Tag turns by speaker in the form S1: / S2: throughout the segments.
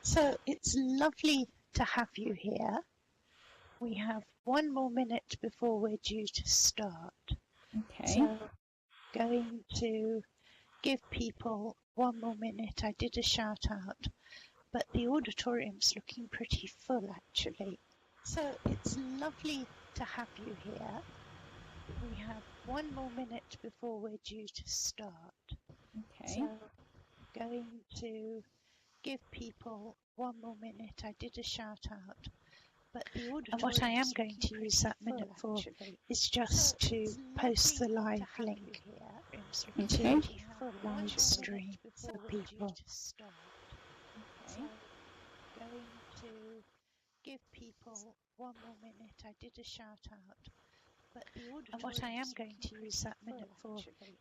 S1: So it's lovely to have you here. We have 1 more minute before we're due to start.
S2: Okay.
S1: So going to give people 1 more minute. I did a shout out, but the auditorium's looking pretty full actually. So it's lovely to have you here. We have 1 more minute before we're due to start.
S2: Okay.
S1: So going to give people 1 more minute. I did a shout out, but the auditorium. And what I am going to use that minute for is just to post the live link to the live stream for people. So going to give people 1 more minute. I did a shout out, but the auditorium. And what I am going to use that minute for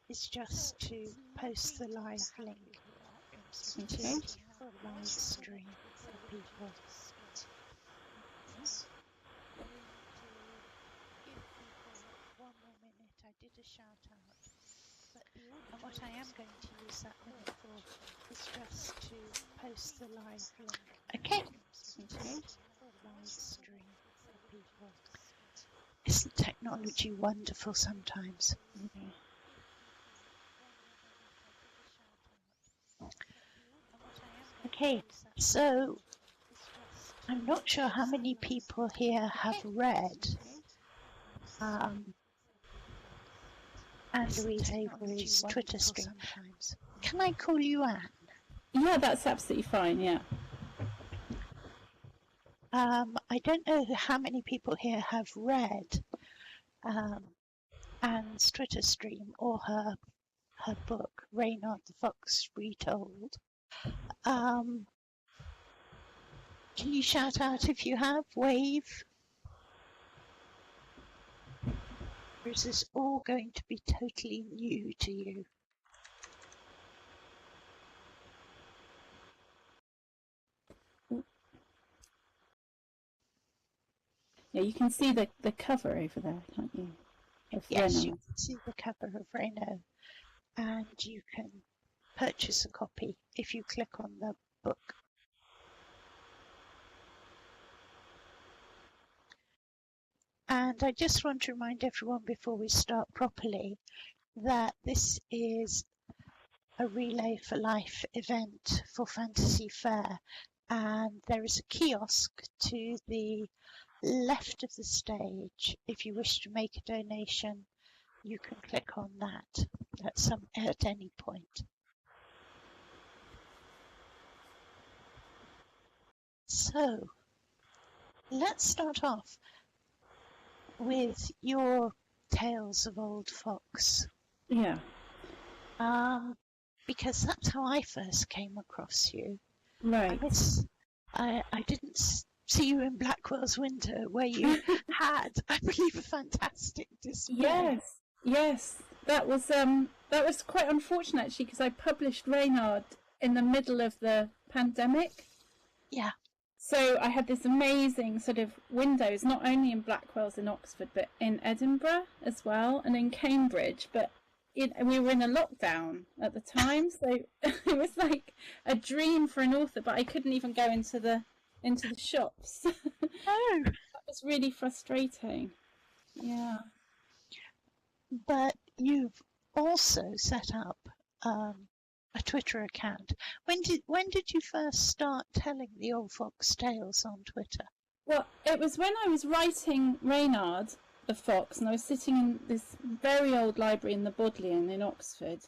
S1: is just to post the live link to the live stream for people. I did a shout out, but and what I am going to use that minute for is just to post the live link. Okay. Live stream for people. Isn't technology wonderful sometimes? Okay, so I'm not sure how many people here have read Anne Louise Avery's Twitter stream. Can I call you Anne?
S2: Yeah, that's absolutely fine, yeah.
S1: I don't know how many people here have read Anne's Twitter stream or her book, Reynard the Fox Retold. Can you shout out if you have? Wave? Or is this all going to be totally new to you?
S2: Yeah, you can see the cover over there, can't you?
S1: Yes, you can see the cover of Reynard, and you can purchase a copy if you click on the book. And I just want to remind everyone before we start properly that this is a Relay for Life event for Fantasy Fair, and there is a kiosk to the left of the stage. If you wish to make a donation, you can click on that at any point. So let's start off with your Tales of Old Fox.
S2: Yeah.
S1: Because that's how I first came across you.
S2: Right.
S1: I didn't see you in Blackwell's Winter, where you had, I believe, a fantastic display.
S2: Yes. That was quite unfortunate actually, because I published Reynard in the middle of the pandemic.
S1: Yeah.
S2: So I had this amazing sort of windows, not only in Blackwell's in Oxford, but in Edinburgh as well, and in Cambridge. But we were in a lockdown at the time, so it was like a dream for an author. But I couldn't even go into the shops.
S1: Oh,
S2: that was really frustrating. Yeah.
S1: But you've also set up a Twitter account. When did you first start telling the Old Fox tales on Twitter?
S2: Well, it was when I was writing Reynard the Fox, and I was sitting in this very old library in the Bodleian in Oxford,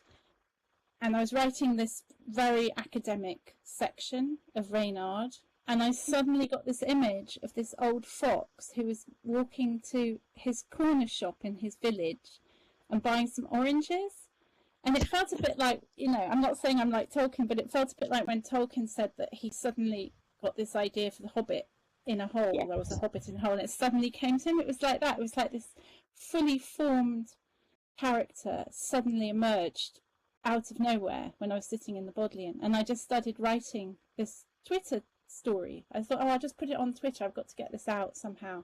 S2: and I was writing this very academic section of Reynard, and I suddenly got this image of this old fox who was walking to his corner shop in his village and buying some oranges. And it felt a bit like, I'm not saying I'm like Tolkien, but it felt a bit like when Tolkien said that he suddenly got this idea for the Hobbit in a hole. Yes. There was a Hobbit in a hole, and it suddenly came to him. It was like that. It was like this fully formed character suddenly emerged out of nowhere when I was sitting in the Bodleian. And I just started writing this Twitter story. I thought, I'll just put it on Twitter. I've got to get this out somehow.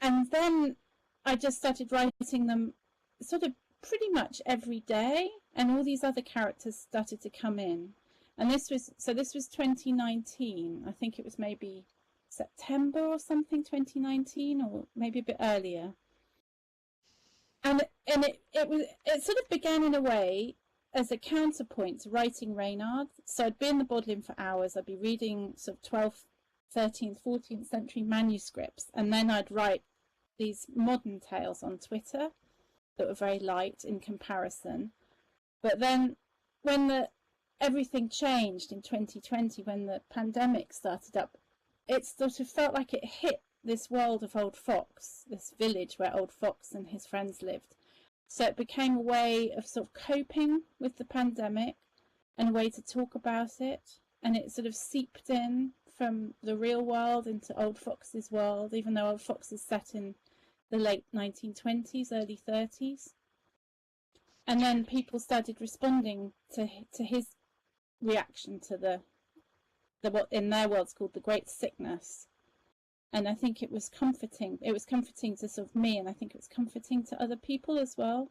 S2: And then I just started writing them sort of pretty much every day, and all these other characters started to come in. And this was 2019. I think it was maybe September or something, 2019, or maybe a bit earlier. And it sort of began in a way as a counterpoint to writing Reynard. So I'd be in the Bodleian for hours. I'd be reading sort of 12th, 13th, 14th century manuscripts, and then I'd write these modern tales on Twitter that were very light in comparison. But then when everything changed in 2020, when the pandemic started up, it sort of felt like it hit this world of Old Fox, this village where Old Fox and his friends lived. So it became a way of sort of coping with the pandemic and a way to talk about it. And it sort of seeped in from the real world into Old Fox's world, even though Old Fox is set in the late 1920s, early 30s. And then people started responding to his reaction to the what in their world's called the Great Sickness. And I think it was comforting. It was comforting to sort of me, and I think it was comforting to other people as well.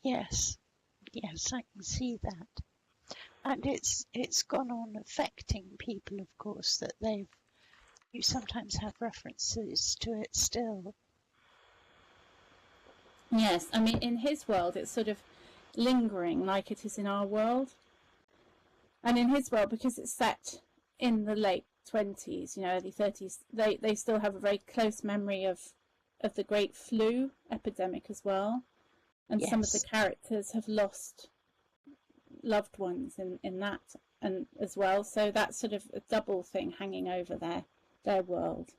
S1: Yes, I can see that. And it's gone on affecting people, of course, that you sometimes have references to it still.
S2: Yes, I mean, in his world, it's sort of lingering like it is in our world. And in his world, because it's set in the late 20s, early 30s, they still have a very close memory of the Great Flu epidemic as well. And
S1: yes.
S2: Some of the characters have lost loved ones in that and as well. So that's sort of a double thing hanging over their world.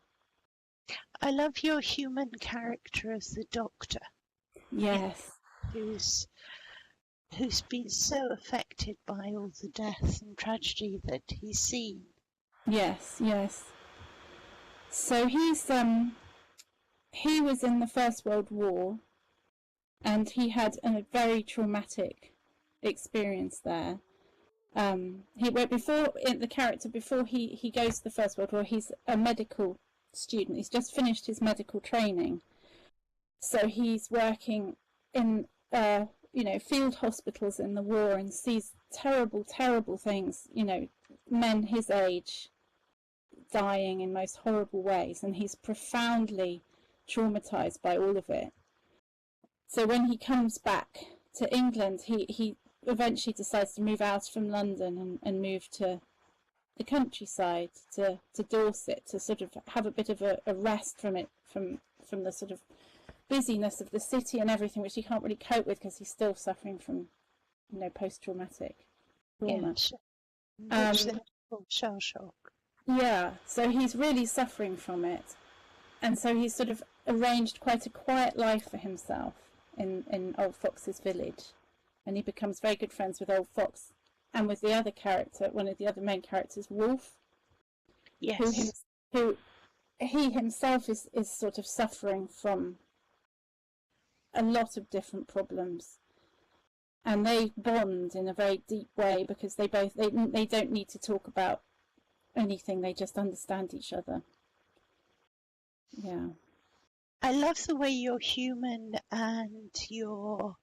S1: I love your human character as the Doctor.
S2: Yes.
S1: Who's been so affected by all the death and tragedy that he's seen.
S2: Yes. So he was in the First World War, and he had a very traumatic experience there. He goes to the First World War, he's a medical student. He's just finished his medical training, so he's working in field hospitals in the war and sees terrible things, men his age dying in most horrible ways, and he's profoundly traumatized by all of it. So when he comes back to England, he eventually decides to move out from London and move to the countryside, to Dorset, to sort of have a bit of a rest from it, from the sort of busyness of the city and everything, which he can't really cope with because he's still suffering from, post-traumatic trauma.
S1: Shell shock.
S2: Yeah, so he's really suffering from it, and so he's sort of arranged quite a quiet life for himself in Old Fox's village, and he becomes very good friends with Old Fox and with the other character, one of the other main characters, Wolf.
S1: Yes.
S2: Who he himself is sort of suffering from a lot of different problems, and they bond in a very deep way because they don't need to talk about anything, they just understand each other. Yeah.
S1: I love the way your human and your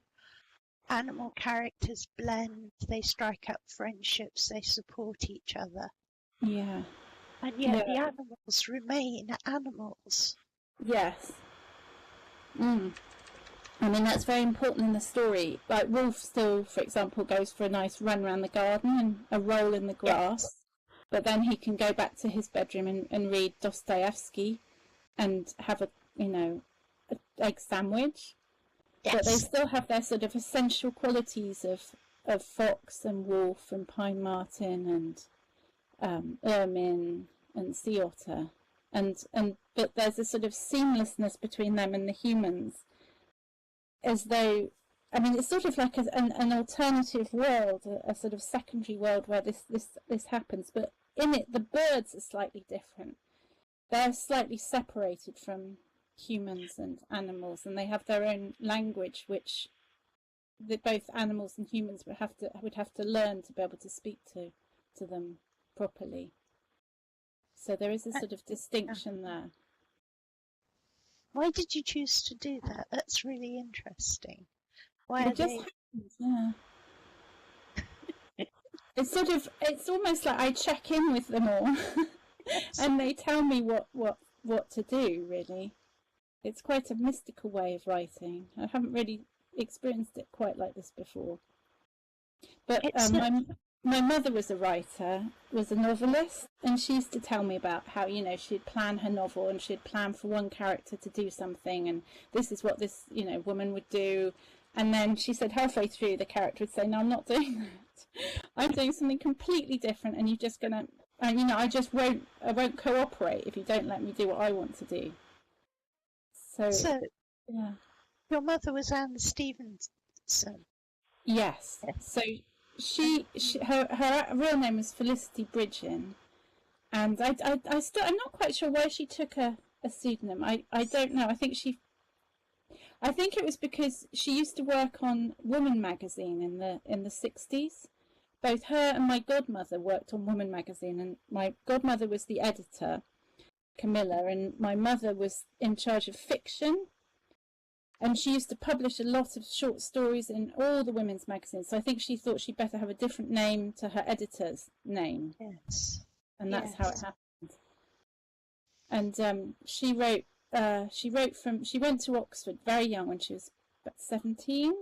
S1: animal characters blend. They strike up friendships, they support each other.
S2: Yeah.
S1: And yet the animals remain animals.
S2: Yes. I mean, that's very important in the story. Like, Wolf still, for example, goes for a nice run around the garden and a roll in the grass. Yes. But then he can go back to his bedroom and read Dostoevsky and have an egg sandwich. Yes. But they still have their sort of essential qualities of Fox and Wolf and Pine Marten and Ermine and Sea Otter. But there's a sort of seamlessness between them and the humans, as though, I mean, it's sort of like an alternative world, a sort of secondary world where this happens. But in it, the birds are slightly different. They're slightly separated from humans and animals, and they have their own language, which both animals and humans would have to learn to be able to speak to them properly. So there is a sort of distinction there.
S1: Why did you choose to do that? That's really interesting. Why
S2: it just happens, yeah. it's almost like I check in with them all and they tell me what to do, really. It's quite a mystical way of writing. I haven't really experienced it quite like this before. But my mother was a writer, was a novelist, and she used to tell me about how, you know, she'd plan her novel and she'd plan for one character to do something, and this is what this, you know, woman would do. And then she said halfway through the character would say, no, I'm not doing that. I'm doing something completely different, and you're just going to, you know, I won't cooperate if you don't let me do what I want to do. So yeah.
S1: Your mother was Anne Stevenson.
S2: Yes. So her real name was Felicity Bridgen, and I'm not quite sure why she took a pseudonym. I don't know. I think it was because she used to work on Woman magazine in the 60s. Both her and my godmother worked on Woman magazine, and my godmother was the editor, Camilla, and my mother was in charge of fiction. And she used to publish a lot of short stories in all the women's magazines. So I think she thought she'd better have a different name to her editor's name.
S1: Yes.
S2: And that's how it happened. And she went to Oxford very young, when she was about 17.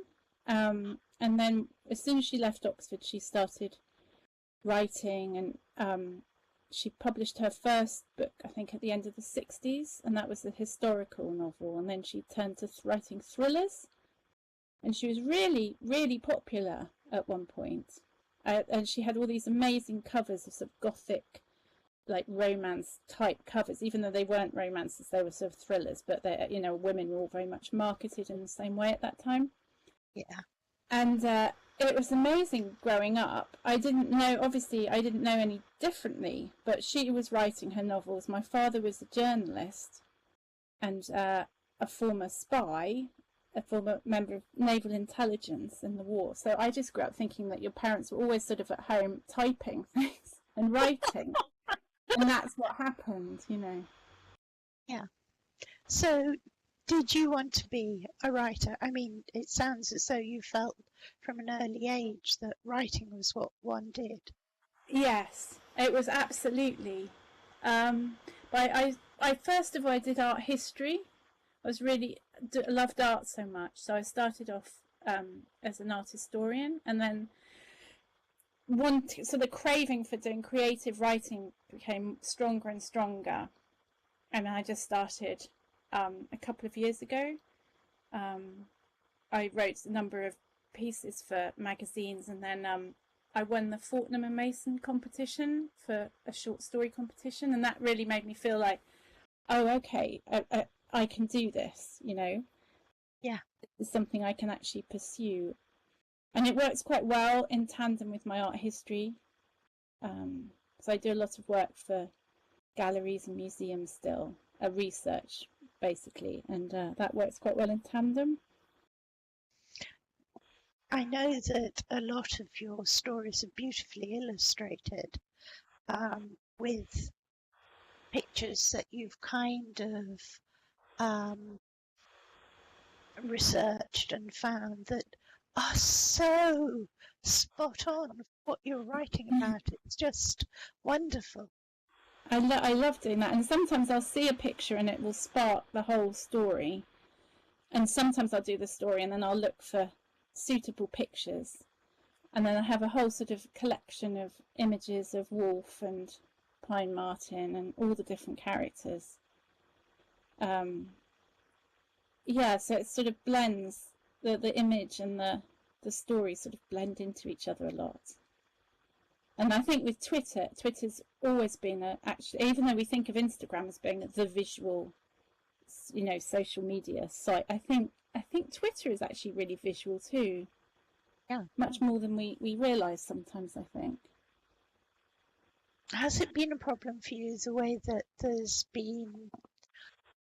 S2: And then as soon as she left Oxford, she started writing, and she published her first book, I think, at the end of the 60s, and that was a historical novel. And then she turned to writing thrillers, and she was really, really popular at one point. And she had all these amazing covers of sort of gothic, like romance type covers, even though they weren't romances, they were sort of thrillers. But they, you know, women were all very much marketed in the same way at that time.
S1: Yeah.
S2: And it was amazing growing up. I didn't know any differently, but she was writing her novels. My father was a journalist and a former spy, a former member of naval intelligence in the war. So I just grew up thinking that your parents were always sort of at home typing things and writing. And that's what happened, you know.
S1: Yeah. So did you want to be a writer? I mean, it sounds as though you felt from an early age that writing was what one did.
S2: Yes, it was absolutely. But I first of all, I did art history. I loved art so much, so I started off as an art historian, and then so the craving for doing creative writing became stronger and stronger, and I just started a couple of years ago. I wrote a number of pieces for magazines, and then I won the Fortnum and Mason competition for a short story competition, and that really made me feel like, oh, okay, I can do this, you know.
S1: Yeah.
S2: It's something I can actually pursue. And it works quite well in tandem with my art history. So I do a lot of work for galleries and museums still, research basically, and that works quite well in tandem.
S1: I know that a lot of your stories are beautifully illustrated, with pictures that you've kind of researched and found that are so spot on what you're writing about. It's just wonderful.
S2: I love doing that, and sometimes I'll see a picture and it will spark the whole story, and sometimes I'll do the story and then I'll look for suitable pictures, and then I have a whole sort of collection of images of Woolf and Pine Marten and all the different characters. Yeah, so it sort of blends, the image and the story sort of blend into each other a lot. And I think with Twitter's always been actually, even though we think of Instagram as being the visual, you know, social media site, I think Twitter is actually really visual too.
S1: Yeah.
S2: Much more than we realise sometimes, I think.
S1: Has it been a problem for you, the way that there's been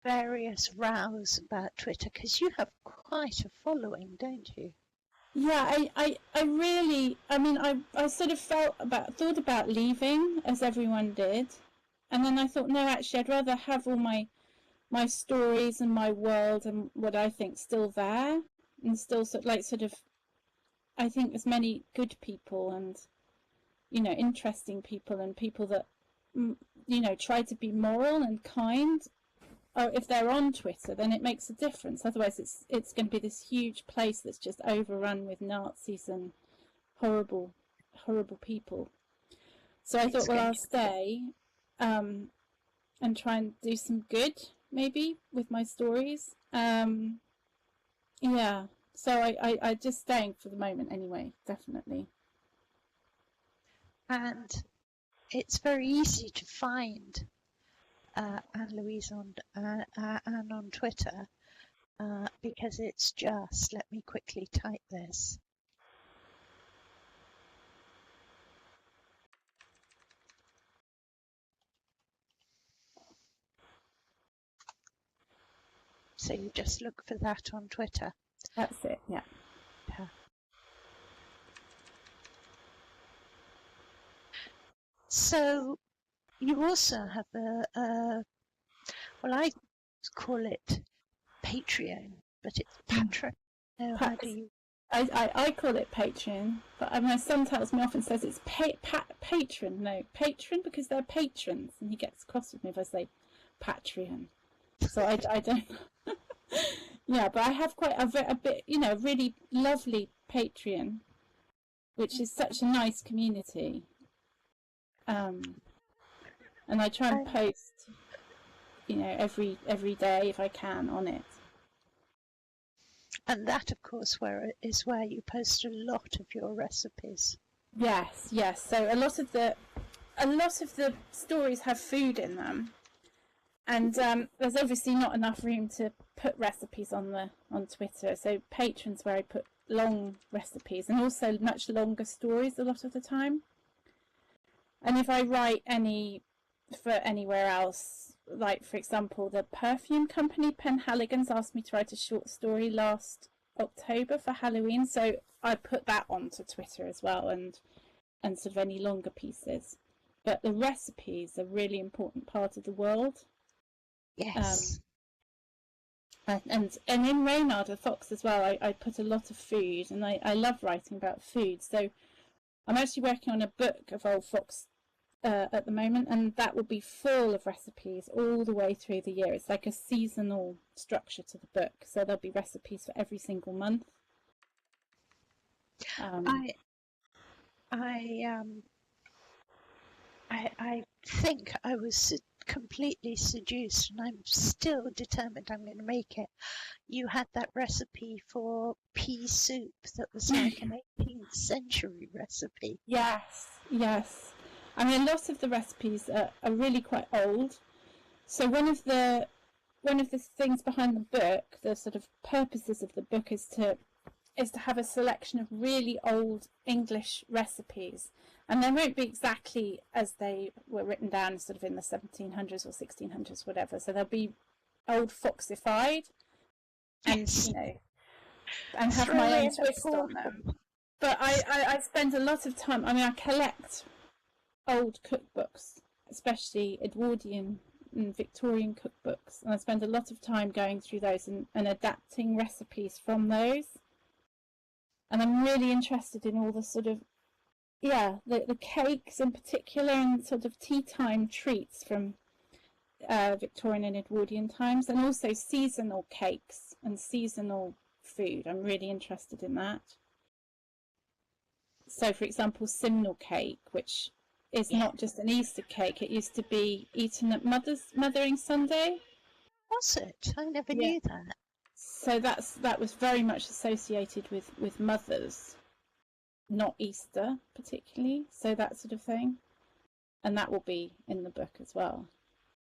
S1: various rows about Twitter? Because you have quite a following, don't you?
S2: Yeah, I really, I mean, I sort of thought about leaving, as everyone did. And then I thought, no, actually, I'd rather have all my stories and my world and what I think still there, and still sort of, I think there's many good people, and interesting people and people that, try to be moral and kind. Or if they're on Twitter, then it makes a difference. Otherwise, it's going to be this huge place that's just overrun with Nazis and horrible, horrible people. So I thought, well, I'll stay and try and do some good, maybe, with my stories. Yeah, so I just staying for the moment anyway, definitely.
S1: And it's very easy to find Anne-Louise on Twitter because it's just, let me quickly type this. So you just look for that on Twitter.
S2: That's it, yeah.
S1: So you also have well, I call it Patreon, but it's Patreon. No, how do you?
S2: I call it Patreon, but my son tells me often, says it's patron. No, patron, because they're patrons, and he gets cross with me if I say Patreon. So I don't. Yeah, but I have quite a bit, really lovely Patreon, which is such a nice community. And I try and post, every day if I can on it.
S1: And that, of course, is where you post a lot of your recipes.
S2: Yes. So a lot of the stories have food in them, and there's obviously not enough room to put recipes on Twitter. So Patreon's where I put long recipes and also much longer stories a lot of the time. And if I write for anywhere else, like for example, the perfume company Penhaligon's asked me to write a short story last October for Halloween, so I put that onto Twitter as well, and sort of any longer pieces. But the recipes are a really important part of the world.
S1: Yes.
S2: And in Reynard the Fox as well, I put a lot of food, and I love writing about food. So I'm actually working on a book of Old Fox at the moment, and that will be full of recipes all the way through the year. It's like a seasonal structure to the book, so there'll be recipes for every single month.
S1: I think I was completely seduced, and I'm still determined I'm going to make it. You had that recipe for pea soup that was like an 18th century recipe.
S2: Yes. I mean, a lot of the recipes are really quite old. So one of the things behind the book, the sort of purposes of the book, is to have a selection of really old English recipes, and they won't be exactly as they were written down, sort of in the 1700s or 1600s, whatever. So they'll be old foxified, and and have my own twist on them. But I spend a lot of time. I mean, I collect old cookbooks, especially Edwardian and Victorian cookbooks, and I spend a lot of time going through those and adapting recipes from those. And I'm really interested in all the sort of, the cakes in particular, and sort of tea time treats from Victorian and Edwardian times, and also seasonal cakes and seasonal food. I'm really interested in that. So, for example, Simnel cake, which is not just an Easter cake. It used to be eaten at Mothering Sunday.
S1: Was it? I never knew that.
S2: So that was very much associated with mothers, not Easter particularly. So that sort of thing, and that will be in the book as well.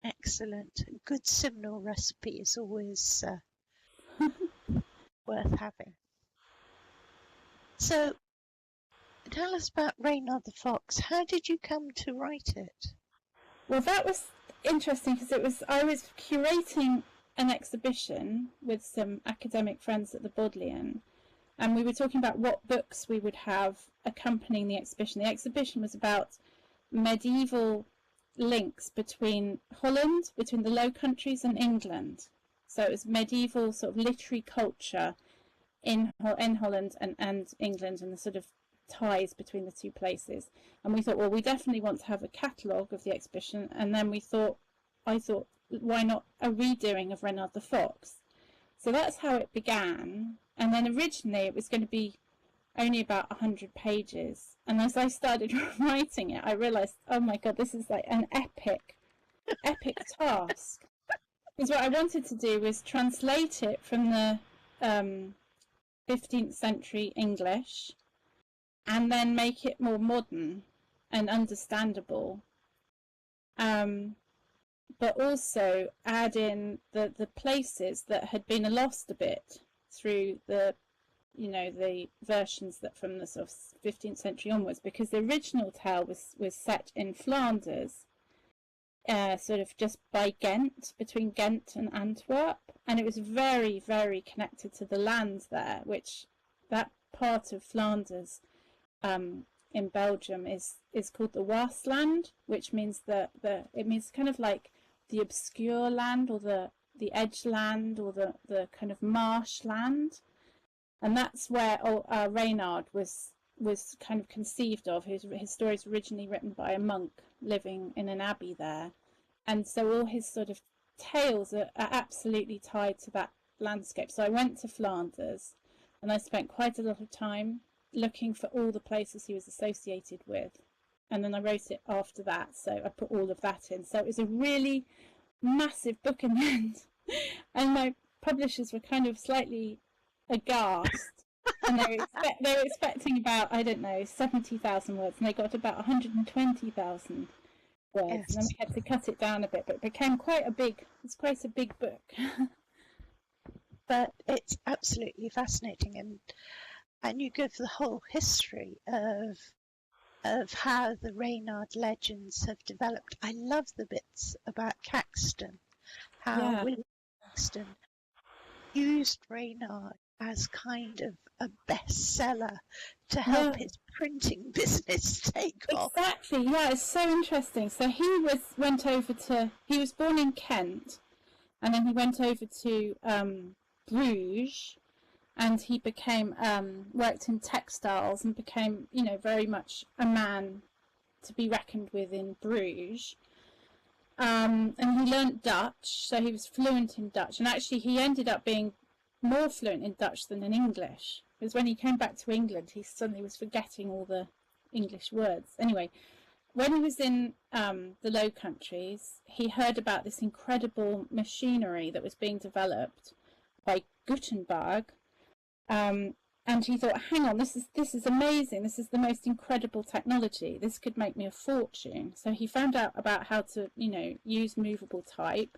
S1: Excellent. Good Simnel recipe is always worth having. So, tell us about Reynard the Fox. How did you come to write it?
S2: Well, that was interesting because I was curating an exhibition with some academic friends at the Bodleian, and we were talking about what books we would have accompanying the exhibition. The exhibition was about medieval links between Holland, between the Low Countries and England. So it was medieval sort of literary culture in Holland and England, and the sort of ties between the two places. And we thought, well, we definitely want to have a catalogue of the exhibition. And then I thought, why not a redoing of Reynard the Fox? So that's how it began. And then originally it was going to be only about 100 pages. And as I started writing it, I realised, oh my God, this is like an epic task. Because what I wanted to do was translate it from the 15th century English and then make it more modern and understandable. But also add in the places that had been lost a bit through the versions that from the sort of 15th century onwards, because the original tale was set in Flanders, sort of just by Ghent, between Ghent and Antwerp, and it was very, very connected to the land there, which that part of Flanders in Belgium is called the Waasland, which means it means kind of like the obscure land, or the edge land, or the kind of marsh land. And that's where Reynard was kind of conceived of. His story is originally written by a monk living in an abbey there, and so all his sort of tales are absolutely tied to that landscape. So I went to Flanders, and I spent quite a lot of time looking for all the places he was associated with, and then I wrote it after that, so I put all of that in. So it was a really massive book in the end, and my publishers were kind of slightly aghast, and they were expecting about, I don't know, 70,000 words, and they got about 120,000 words. Yes. And then we had to cut it down a bit, but it became quite a big book.
S1: But it's absolutely fascinating, and you give the whole history of how the Reynard legends have developed. I love the bits about Caxton, how William Caxton used Reynard as kind of a bestseller to help his printing business take off.
S2: Exactly, yeah, it's so interesting. So he was born in Kent, and then he went over to Bruges, and he became worked in textiles and became, very much a man to be reckoned with in Bruges. And he learnt Dutch, so he was fluent in Dutch, and actually he ended up being more fluent in Dutch than in English, because when he came back to England he suddenly was forgetting all the English words. Anyway, when he was in the Low Countries, he heard about this incredible machinery that was being developed by Gutenberg, and he thought, hang on, this is amazing, this is the most incredible technology, this could make me a fortune. So he found out about how to use movable type,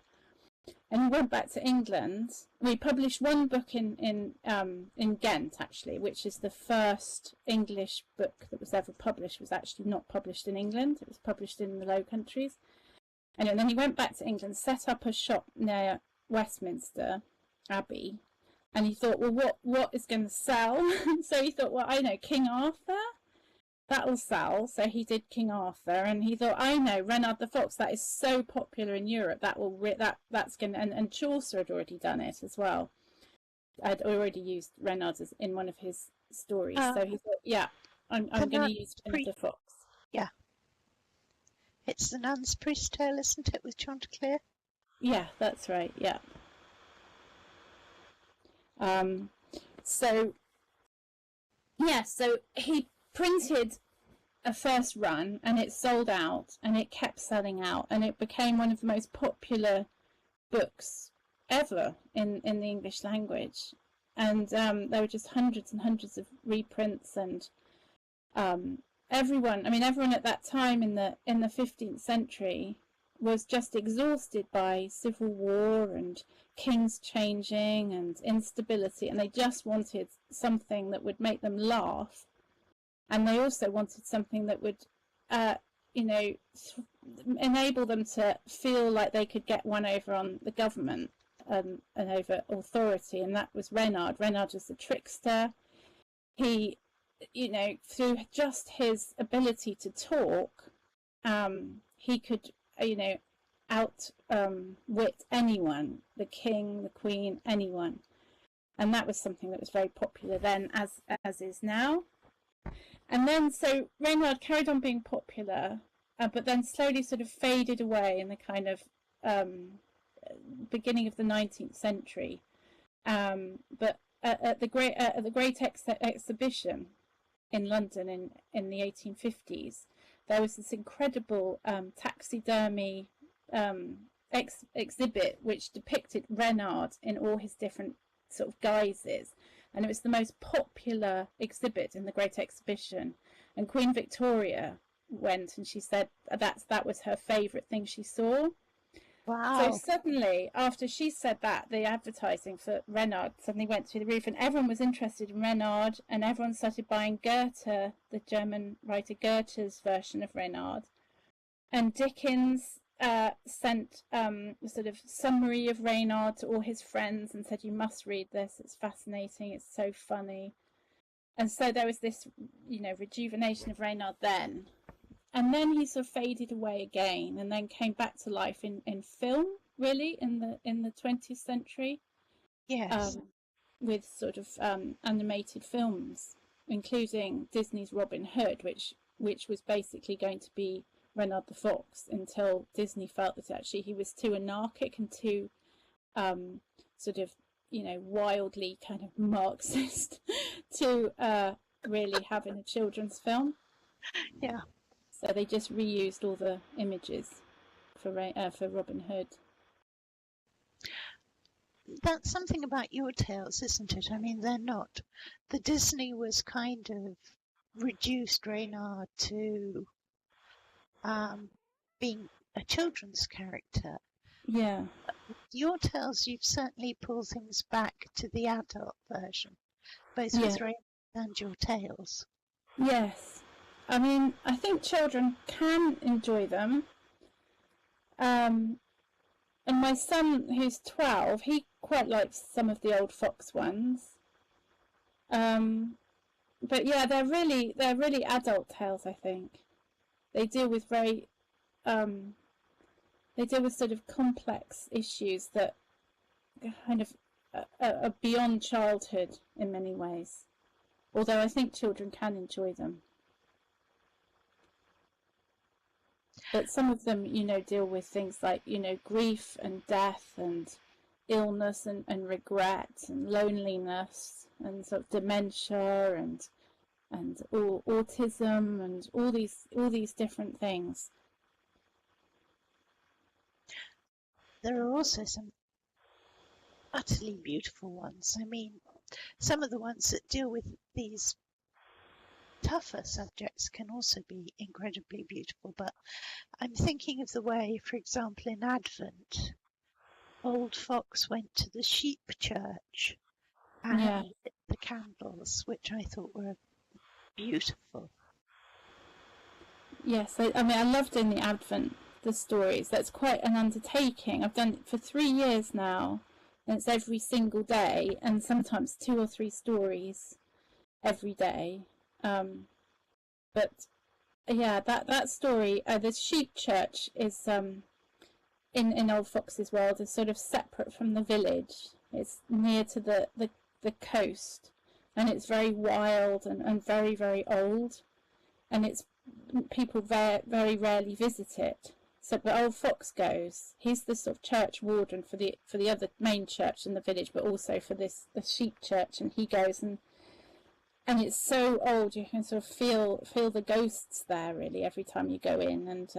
S2: and he went back to England. We published one book in Ghent, actually, which is the first English book that was ever published. It was actually not published in England, it was published in the Low Countries. And then he went back to England, set up a shop near Westminster Abbey, and he thought, well, what is going to sell? So he thought, well, I know, King Arthur, that'll sell. So he did King Arthur, and he thought, I know, Reynard the Fox, that is so popular in Europe, that's going to, and Chaucer had already done it as well. I'd already used Reynard in one of his stories, so he thought, yeah, I'm going to use Reynard the Fox.
S1: Yeah, it's the Nun's Priest Tale, isn't it, with Chanticleer?
S2: Yeah, that's right. Yeah. So he printed a first run, and it sold out, and it kept selling out, and it became one of the most popular books ever in the English language. And there were just hundreds and hundreds of reprints, and everyone at that time in the 15th century was just exhausted by civil war and kings changing and instability, and they just wanted something that would make them laugh, and they also wanted something that would enable them to feel like they could get one over on the government and over authority, and that was Reynard. Reynard was a trickster. He, through just his ability to talk, he could outwit anyone, the king, the queen, anyone. And that was something that was very popular then, as is now. And then, so Reynard carried on being popular, but then slowly sort of faded away in the kind of beginning of the 19th century. But at the Great Exhibition in London in the 1850s, there was this incredible taxidermy exhibit which depicted Reynard in all his different sort of guises, and it was the most popular exhibit in the Great Exhibition. And Queen Victoria went, and she said that was her favourite thing she saw.
S1: Wow.
S2: So suddenly, after she said that, the advertising for Reynard suddenly went through the roof, and everyone was interested in Reynard, and everyone started buying Goethe, the German writer Goethe's version of Reynard. And Dickens sent a sort of summary of Reynard to all his friends and said, "You must read this, it's fascinating, it's so funny." And so there was this, rejuvenation of Reynard then. And then he sort of faded away again, and then came back to life in film, really, in the 20th century.
S1: Yes.
S2: With sort of animated films, including Disney's Robin Hood, which was basically going to be Reynard the Fox, until Disney felt that actually he was too anarchic and too sort of, wildly kind of Marxist to really have in a children's film.
S1: Yeah.
S2: So they just reused all the images for Robin Hood.
S1: That's something about your tales, isn't it? I mean, they're not. The Disney was kind of reduced Reynard to being a children's character.
S2: Yeah.
S1: Your tales, you've certainly pulled things back to the adult version, both with Reynard and your tales.
S2: Yes. I mean, I think children can enjoy them. And my son, who's 12, he quite likes some of the old Fox ones. But yeah, they're really adult tales, I think. They deal with sort of complex issues that kind of are beyond childhood in many ways. Although I think children can enjoy them. But some of them, deal with things like, grief and death and illness and regret and loneliness and sort of dementia and autism and all these different things.
S1: There are also some utterly beautiful ones. I mean, some of the ones that deal with these tougher subjects can also be incredibly beautiful, but I'm thinking of the way, for example, in Advent, Old Fox went to the sheep church and lit the candles, which I thought were beautiful.
S2: Yes, I loved in the Advent the stories. That's quite an undertaking. I've done it for 3 years now, and it's every single day, and sometimes 2 or 3 stories every day. But yeah, that story, the sheep church is in Old Fox's world is sort of separate from the village. It's near to the coast, and it's very wild and very, very old, and it's people there very rarely visit it. So, but Old Fox goes. He's the sort of church warden for the other main church in the village, but also for the sheep church, and he goes and it's so old you can sort of feel the ghosts there really every time you go in, and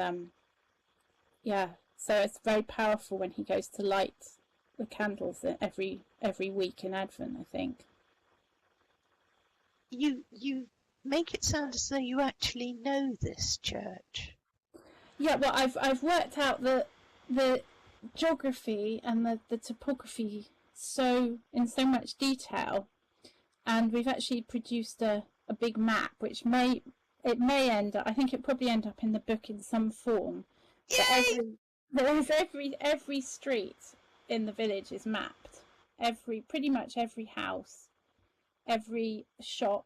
S2: so it's very powerful when he goes to light the candles every week in Advent, I think.
S1: You make it sound as though you actually know this church.
S2: Yeah, well, I've worked out the geography and the topography in so much detail, and we've actually produced a big map, which may end up, I think it probably end up in the book in some form. Every street in the village is mapped. Pretty much every house, every shop,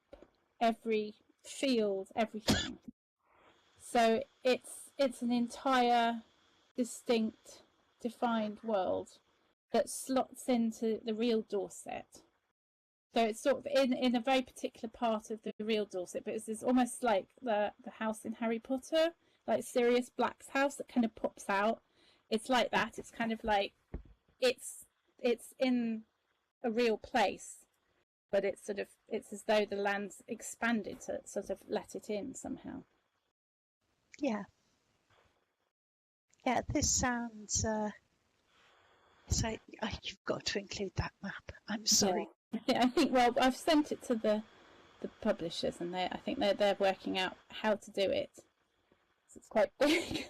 S2: every field, everything. So it's an entire distinct, defined world that slots into the real Dorset. So it's sort of in a very particular part of the real Dorset, but it's almost like the house in Harry Potter, like Sirius Black's house that kind of pops out. It's like that. It's kind of like it's in a real place, but it's as though the land's expanded to sort of let it in somehow.
S1: Yeah. Yeah, this sounds so you've got to include that map. I'm sorry.
S2: Yeah. I think well, I've sent it to the publishers, and I think they're working out how to do it. So it's quite big.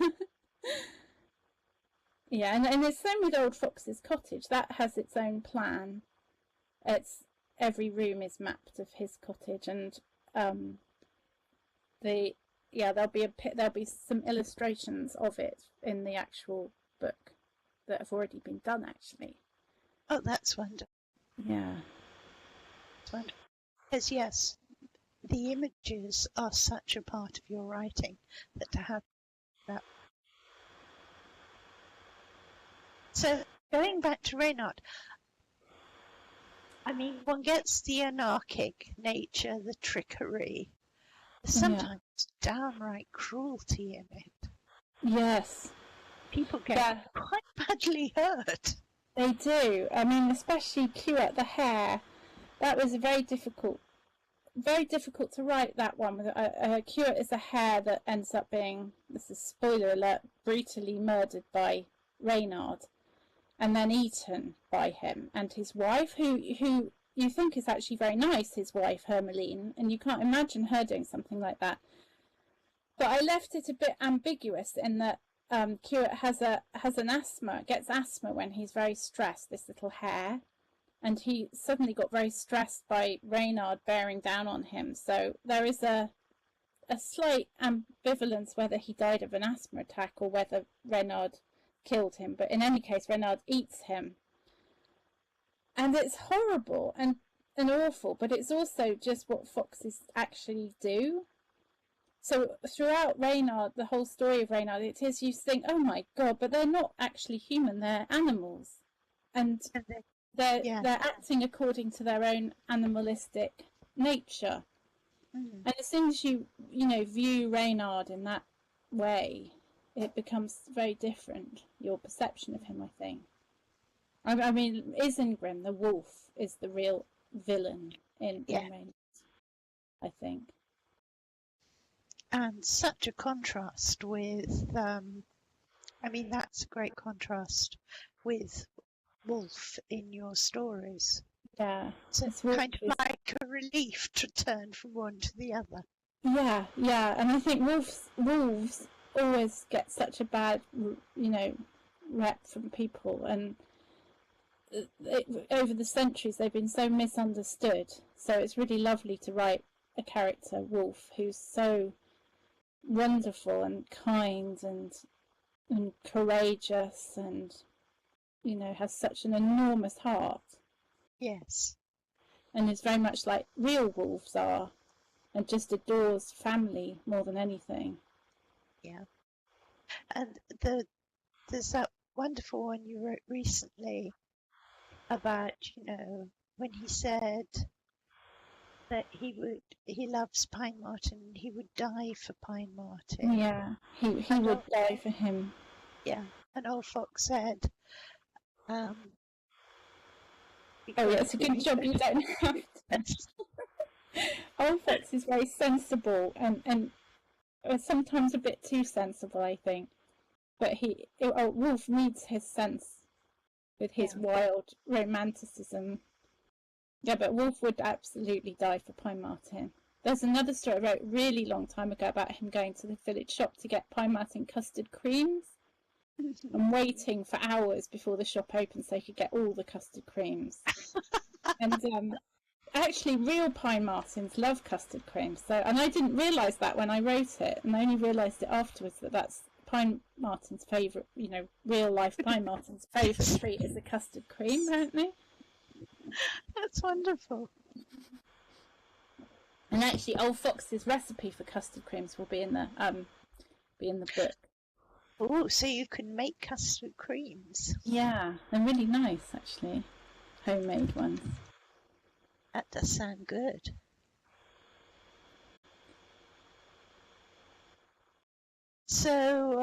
S2: Yeah, and the same with Old Fox's cottage. That has its own plan. Every room is mapped of his cottage, and there'll be some illustrations of it in the actual book that have already been done, actually.
S1: Oh, that's wonderful.
S2: Yeah.
S1: That's wonderful. Because yes, the images are such a part of your writing that to have that. So going back to Reynard, I mean, one gets the anarchic nature, the trickery, sometimes downright cruelty in it.
S2: Yes.
S1: People get quite badly hurt.
S2: They do. I mean, especially Cuyat, the hare. That was very difficult to write, that one. Cuyat is a hare that ends up being, this is spoiler alert, brutally murdered by Reynard, and then eaten by him and his wife, who you think is actually very nice, his wife Hermeline, and you can't imagine her doing something like that. But I left it a bit ambiguous in that Cuyat gets asthma when he's very stressed, this little hare, and he suddenly got very stressed by Reynard bearing down on him. So there is a slight ambivalence whether he died of an asthma attack or whether Reynard killed him. But in any case, Reynard eats him. And it's horrible and awful, but it's also just what foxes actually do. So throughout Reynard, the whole story of Reynard, it is you think, oh my God, but they're not actually human, they're animals. And they're acting according to their own animalistic nature. And as soon as you view Reynard in that way, it becomes very different, your perception of him, I think. I mean, Isengrim, the wolf, is the real villain in Reynard, I think.
S1: And such a contrast with, I mean, that's a great contrast with Wolf in your stories.
S2: Yeah.
S1: So it's kind of like a relief to turn from one to the other.
S2: Yeah, and I think wolves always get such a bad, rep from people, and over the centuries they've been so misunderstood. So it's really lovely to write a character, Wolf, who's so wonderful and kind and courageous and has such an enormous heart.
S1: Yes.
S2: And is very much like real wolves are, and just adores family more than anything.
S1: Yeah. And there's that wonderful one you wrote recently about, when he said that he loves Pine Marten, he would die for Pine Marten.
S2: Yeah, he would die for him.
S1: Yeah, and Old Fox said,
S2: oh, it's a good job you don't have to. Old Fox is very sensible and sometimes a bit too sensible, I think. But Wolf needs his sense with his wild romanticism. Yeah, but Wolf would absolutely die for Pine Marten. There's another story I wrote a really long time ago about him going to the village shop to get Pine Marten custard creams and waiting for hours before the shop opened so he could get all the custard creams. And actually, real Pine Martens love custard creams. And I didn't realise that when I wrote it, and I only realised it afterwards that's Pine Marten's favourite, real life Pine Marten's favourite treat is a custard cream, apparently.
S1: That's wonderful.
S2: And actually, Old Fox's recipe for custard creams will be in the book.
S1: Oh, so you can make custard creams.
S2: Yeah, they're really nice, actually, homemade ones.
S1: That does sound good. So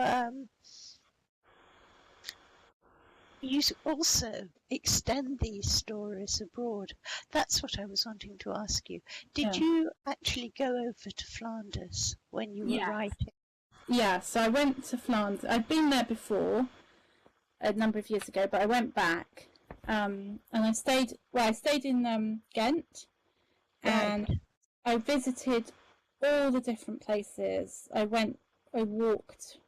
S1: you also extend these stories abroad. That's what I was wanting to ask you. Did you actually go over to Flanders when you were writing?
S2: Yeah, so I went to Flanders. I'd been there before a number of years ago, but I went back, and I stayed in Ghent, and I visited all the different places. I walked,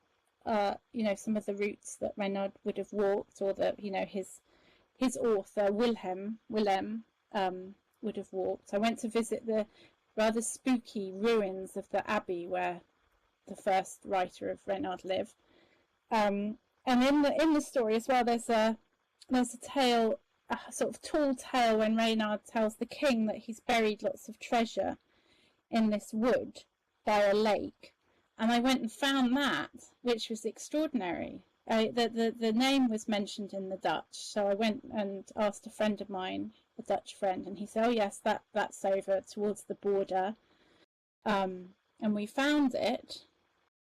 S2: some of the routes that Reynard would have walked, or that his author Willem would have walked. I went to visit the rather spooky ruins of the abbey where the first writer of Reynard lived. And in the story as well, there's a tale, a sort of tall tale, when Reynard tells the king that he's buried lots of treasure in this wood by a lake. And I went and found that, which was extraordinary. The name was mentioned in the Dutch, so I went and asked a friend of mine, a Dutch friend, and he said, "Oh yes, that's over towards the border." And we found it.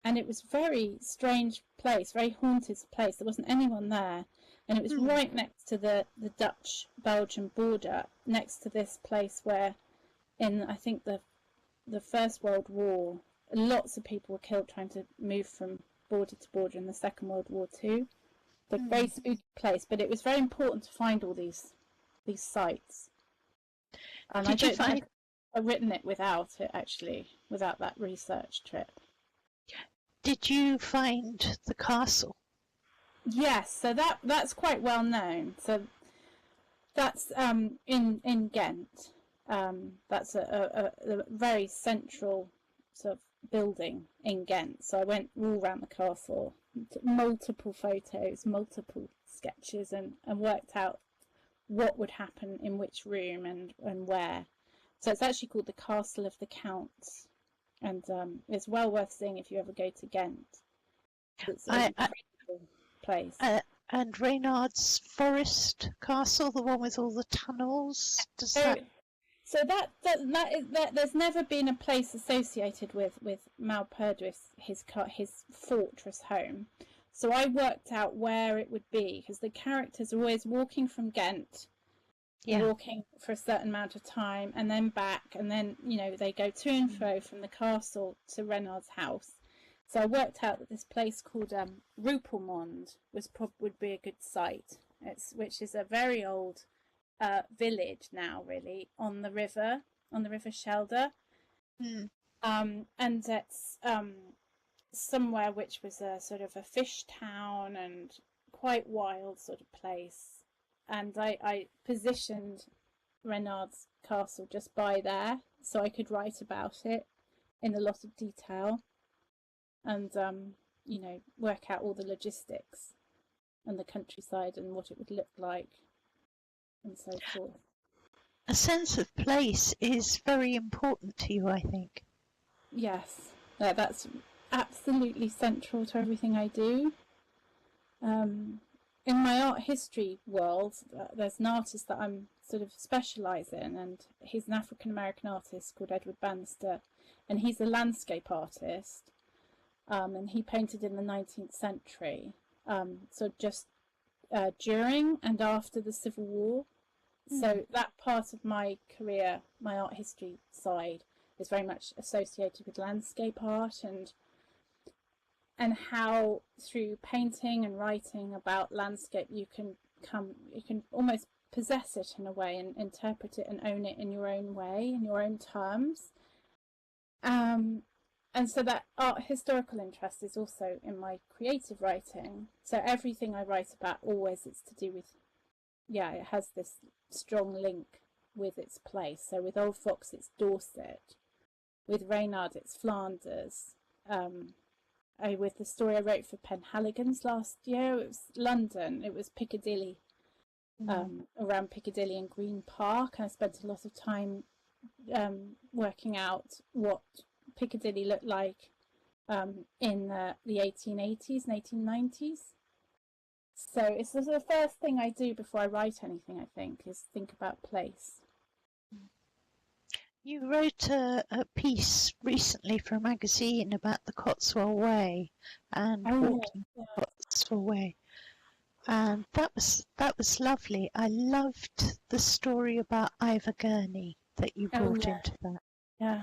S2: And it was a very strange place, very haunted place. There wasn't anyone there. And it was right next to the Dutch-Belgian border, next to this place where, in, I think, the First World War, lots of people were killed trying to move from border to border in the Second World War too. A very spooky place, but it was very important to find all these sites. And I don't think I've written it without that research trip.
S1: Did you find the castle?
S2: Yes, so that's quite well known. So that's in Ghent. That's a very central sort of building in Ghent. So I went all around the castle, took multiple photos, multiple sketches, and worked out what would happen in which room and where. So it's actually called the Castle of the Counts. And it's well worth seeing if you ever go to Ghent. It's an incredible place.
S1: And Reynard's Forest Castle, the one with all the tunnels.
S2: So there's never been a place associated with Malperdus, his fortress home. So I worked out where it would be, because the characters are always walking from Ghent. Walking for a certain amount of time and then back, and then they go to and fro from the castle to Reynard's house. So I worked out that this place called Rupelmonde would be a good site. Which is a very old village now, really, on the river Schelde. And it's somewhere which was a sort of a fish town and quite wild sort of place. And I positioned Reynard's castle just by there, so I could write about it in a lot of detail, and work out all the logistics and the countryside and what it would look like, and so forth.
S1: A sense of place is very important to you, I think.
S2: Yes, that's absolutely central to everything I do. In my art history world, there's an artist that I'm sort of specialise in, and he's an African-American artist called Edward Bannister, and he's a landscape artist, and he painted in the 19th century, so just during and after the Civil War. So that part of my career, my art history side, is very much associated with landscape art, and how through painting and writing about landscape you can almost possess it in a way and interpret it and own it in your own way, in your own terms. And so that art historical interest is also in my creative writing. So everything I write about always it's to do with, it has this strong link with its place. So with Old Fox it's Dorset, with Reynard it's Flanders. With the story I wrote for Penhaligon's last year, it was London, it was Piccadilly, around Piccadilly and Green Park, and I spent a lot of time working out what Piccadilly looked like in the 1880s and 1890s. So it's the first thing I do before I write anything, I think, is think about place.
S1: You wrote a piece recently for a magazine about the Cotswold Way and walking the Cotswold Way, and that was lovely. I loved the story about Ivor Gurney that you brought into that.
S2: Yeah,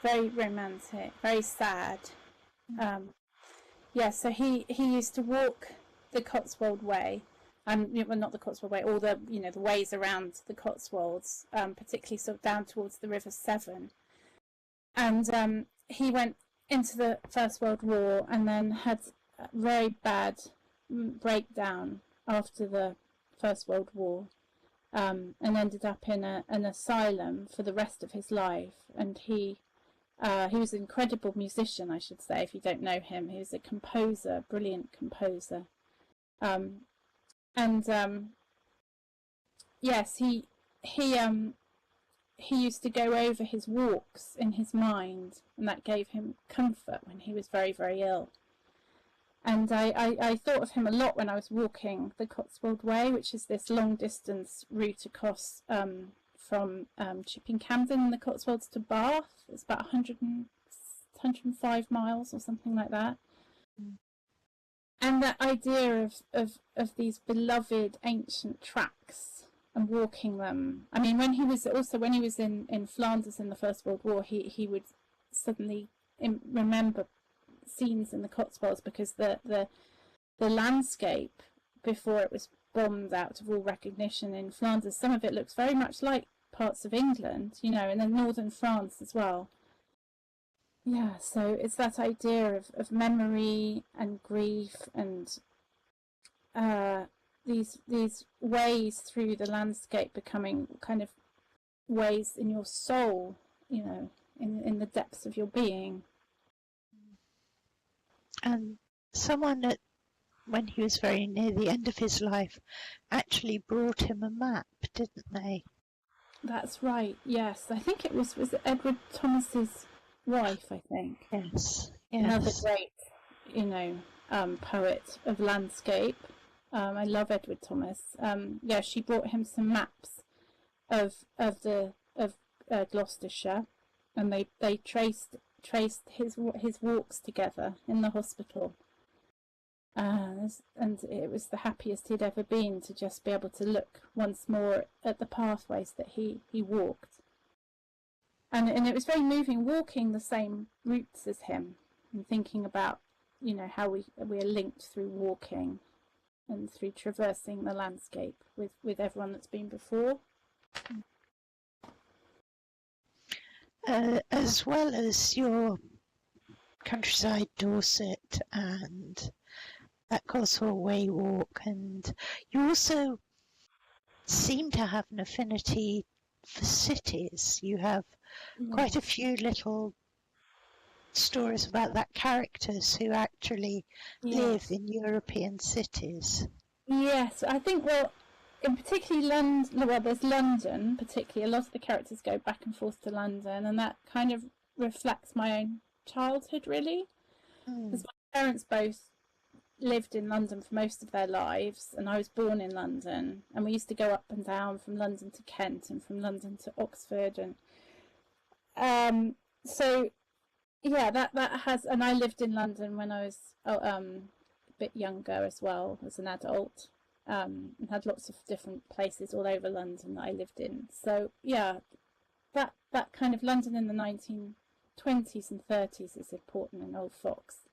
S2: very romantic, very sad. So he used to walk the Cotswold Way. Well, not the Cotswold Way, all the the ways around the Cotswolds, particularly sort of down towards the River Severn. And he went into the First World War and then had a very bad breakdown after the First World War, and ended up in an asylum for the rest of his life. And he was an incredible musician, I should say, if you don't know him. He was a composer, brilliant composer. Yes, he used to go over his walks in his mind, and that gave him comfort when he was very, very ill. And I thought of him a lot when I was walking the Cotswold Way, which is this long distance route across from Chipping Campden in the Cotswolds to Bath. It's about 105 miles or something like that. And that idea of these beloved ancient tracks and walking them. I mean, when he was in Flanders in the First World War, he would suddenly remember scenes in the Cotswolds, because the landscape before it was bombed out of all recognition in Flanders, some of it looks very much like parts of England, and then northern France as well. Yeah, so it's that idea of memory and grief and these ways through the landscape becoming kind of ways in your soul, in the depths of your being.
S1: And someone when he was very near the end of his life, actually brought him a map, didn't they?
S2: That's right, yes. I think it was Edward Thomas's wife, I think.
S1: Yes.
S2: Another great, poet of landscape. I love Edward Thomas. She brought him some maps of Gloucestershire, and they traced his walks together in the hospital. And it was the happiest he'd ever been to just be able to look once more at the pathways that he walked. And it was very moving walking the same routes as him and thinking about, how we are linked through walking and through traversing the landscape with everyone that's been before.
S1: As well as your countryside Dorset and that Cotswold Way walk, and you also seem to have an affinity for cities. You have quite a few little stories about that characters who actually live in European cities.
S2: Yes, I think, in particularly London, there's London particularly. A lot of the characters go back and forth to London, and that kind of reflects my own childhood, really. Because my parents both lived in London for most of their lives, and I was born in London, and we used to go up and down from London to Kent and from London to Oxford, and that has, and I lived in London when I was a bit younger as well, as an adult, and had lots of different places all over London that I lived in. So that kind of London in the 1920s and 30s is important in Old Fox.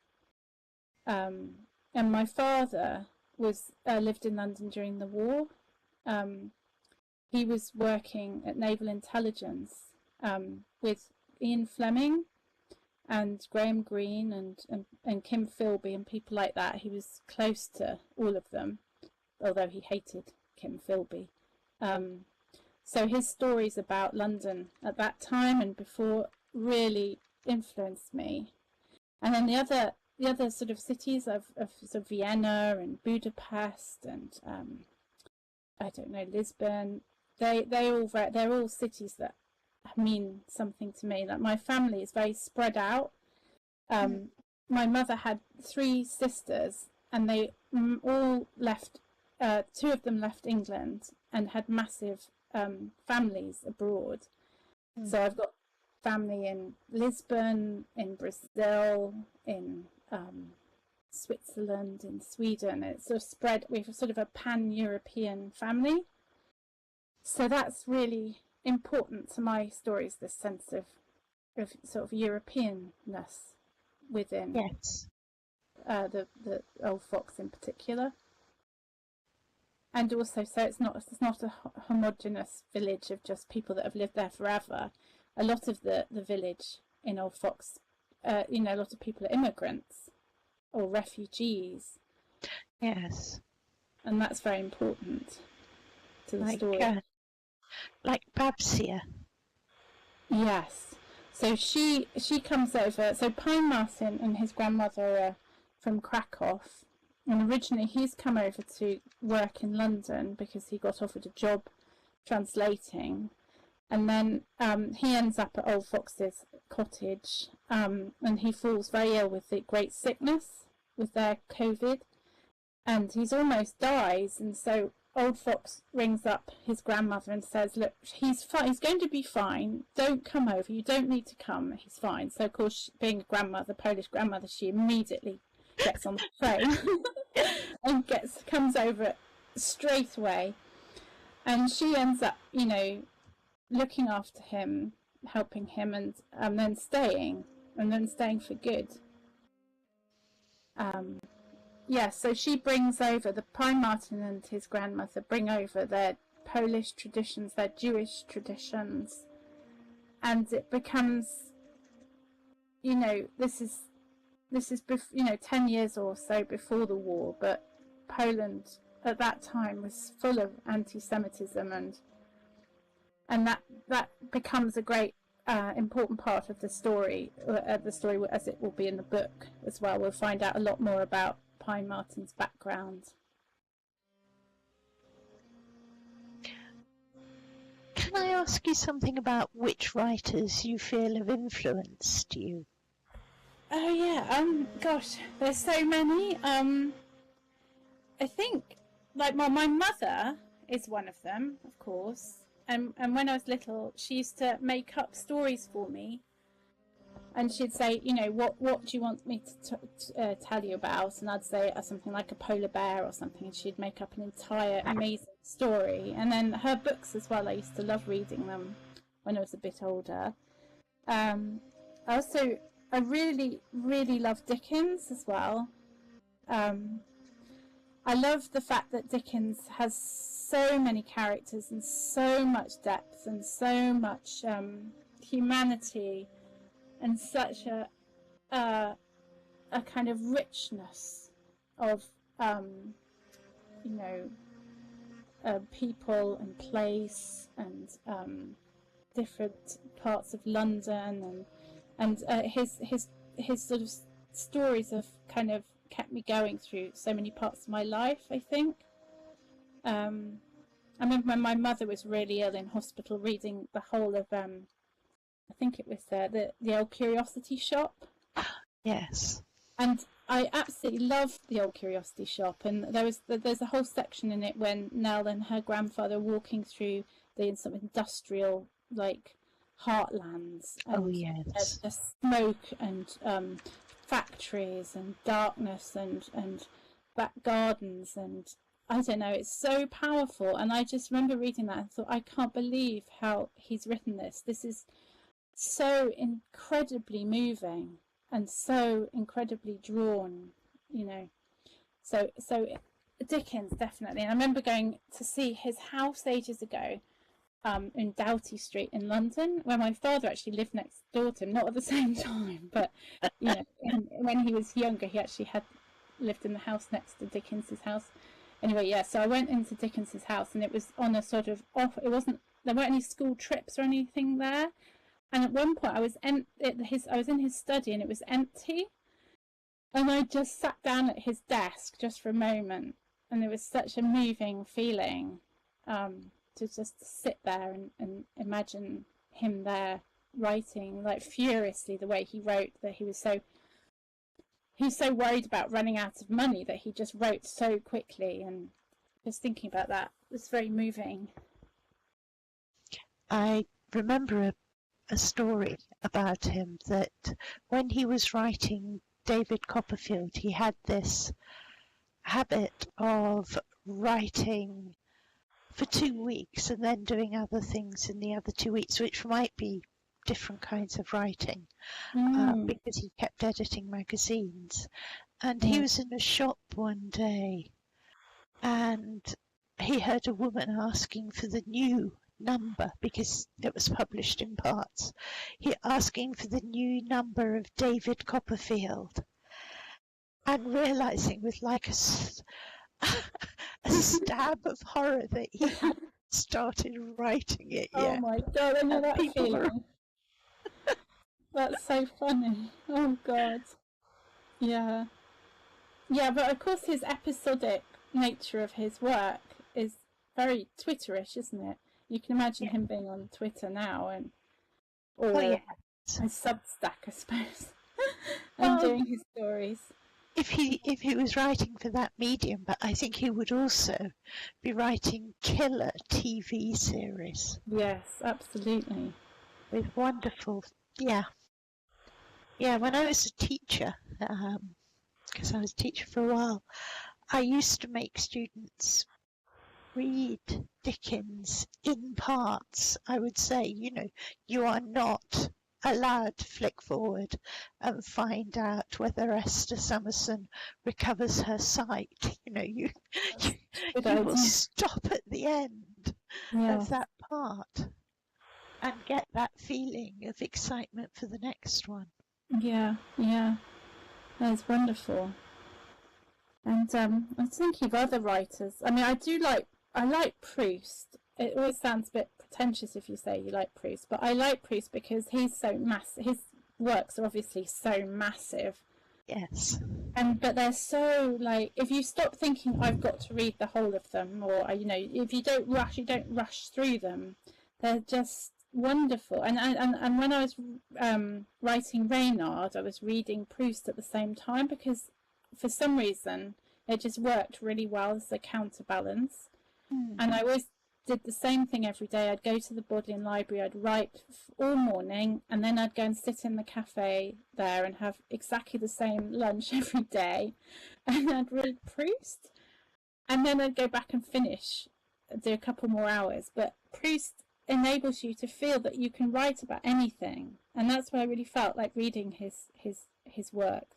S2: And my father lived in London during the war. He was working at Naval Intelligence with Ian Fleming and Graham Greene and Kim Philby and people like that. He was close to all of them, although he hated Kim Philby. So his stories about London at that time and before really influenced me. And then the other sort of cities of sort of Vienna and Budapest and Lisbon, they're all cities that mean something to me. Like, my family is very spread out. My mother had 3 sisters, and they all left. 2 of them left England and had massive families abroad. So I've got family in Lisbon, in Brazil, in Switzerland, in Sweden. It's sort of spread. We have sort of a pan-European family. So that's really important to my stories, this sense of sort of Europeanness within the Old Fox in particular. And also, so it's not a homogenous village of just people that have lived there forever. A lot of the village in Old Fox, a lot of people are immigrants or refugees.
S1: Yes.
S2: And that's very important to the story.
S1: Like Babsia.
S2: Yes. So she comes over. So Pine Martin and his grandmother are from Krakow. And originally he's come over to work in London because he got offered a job translating. And then he ends up at Old Fox's cottage, and he falls very ill with the great sickness, with their COVID, and he's almost dies. And so Old Fox rings up his grandmother and says, look, he's fine, he's going to be fine, don't come over, you don't need to come, he's fine. So of course, being a grandmother, Polish grandmother, she immediately gets on the train and comes over straight away. And she ends up, looking after him, helping him, and then staying for good. So she brings over, the Pine Martin and his grandmother bring over their Polish traditions, their Jewish traditions, and it becomes, this is 10 years or so before the war, but Poland at that time was full of anti-Semitism, and that becomes a great important part of the story as it will be in the book as well. We'll find out a lot more about Pine Martin's background.
S1: Can I ask you something about which writers you feel have influenced you?
S2: Oh yeah, gosh, there's so many. I think, like, my mother is one of them, of course. And when I was little, she used to make up stories for me. And she'd say, what do you want me to tell you about? And I'd say something like a polar bear or something, and she'd make up an entire amazing story. And then her books as well, I used to love reading them when I was a bit older. I really, really love Dickens as well. I love the fact that Dickens has so many characters and so much depth and so much humanity and such a kind of richness of people and place and different parts of London, and his sort of stories have kind of kept me going through so many parts of my life, I think. I remember when my mother was really ill in hospital, reading the whole of I think it was the Old Curiosity Shop.
S1: Yes.
S2: And I absolutely loved the Old Curiosity Shop, and there's a whole section in it when Nell and her grandfather are walking through the sort of industrial heartlands. And
S1: oh yes.
S2: There's smoke and factories and darkness and back gardens, and I don't know, it's so powerful. And I just remember reading that and thought, I can't believe how he's written this. This is so incredibly moving and so incredibly drawn, So Dickens, definitely. And I remember going to see his house ages ago in Doughty Street in London, where my father actually lived next door to him, not at the same time, but when he was younger, he actually had lived in the house next to Dickens's house. Anyway, yeah, so I went into Dickens's house, and it was on a sort of off. There weren't any school trips or anything there. And at one point, I was in his study, and it was empty. And I just sat down at his desk just for a moment, and it was such a moving feeling to just sit there and imagine him there writing furiously the way he wrote. That he's so worried about running out of money that he just wrote so quickly, and just thinking about that was very moving.
S1: I remember a story about him that when he was writing David Copperfield, he had this habit of writing for 2 weeks and then doing other things in the other 2 weeks, which might be different kinds of writing, because he kept editing magazines. And he was in a shop one day and he heard a woman asking for the new number, because it was published in parts. He asking for the new number of David Copperfield, and realizing with like a stab of horror that he hadn't started writing it yet.
S2: Oh my God, I know that feeling. That's so funny. Oh God. Yeah. Yeah, but of course his episodic nature of his work is very Twitterish, isn't it? You can imagine him being on Twitter now, or a Substack, I suppose, and doing his stories.
S1: If he was writing for that medium, but I think he would also be writing killer TV series.
S2: Yes, absolutely.
S1: With wonderful, yeah. When I was a teacher, because I was a teacher for a while, I used to make students read Dickens in parts. I would say, you are not allowed to flick forward and find out whether Esther Summerson recovers her sight. You will stop at the end of that part and get that feeling of excitement for the next one.
S2: Yeah, that's wonderful. And I was thinking of other writers. I mean, I like Proust. It always sounds a bit pretentious if you say you like Proust, but I like Proust because he's so massive. His works are obviously so massive.
S1: Yes.
S2: But they're so, like, if you stop thinking I've got to read the whole of them, or if you don't rush through them, they're just wonderful. And when I was writing Reynard, I was reading Proust at the same time, because for some reason it just worked really well as a counterbalance. And I always did the same thing every day. I'd go to the Bodleian Library, I'd write all morning, and then I'd go and sit in the cafe there and have exactly the same lunch every day, and I'd read Proust, and then I'd go back and finish, do a couple more hours. But Proust enables you to feel that you can write about anything, and that's what I really felt like reading his work.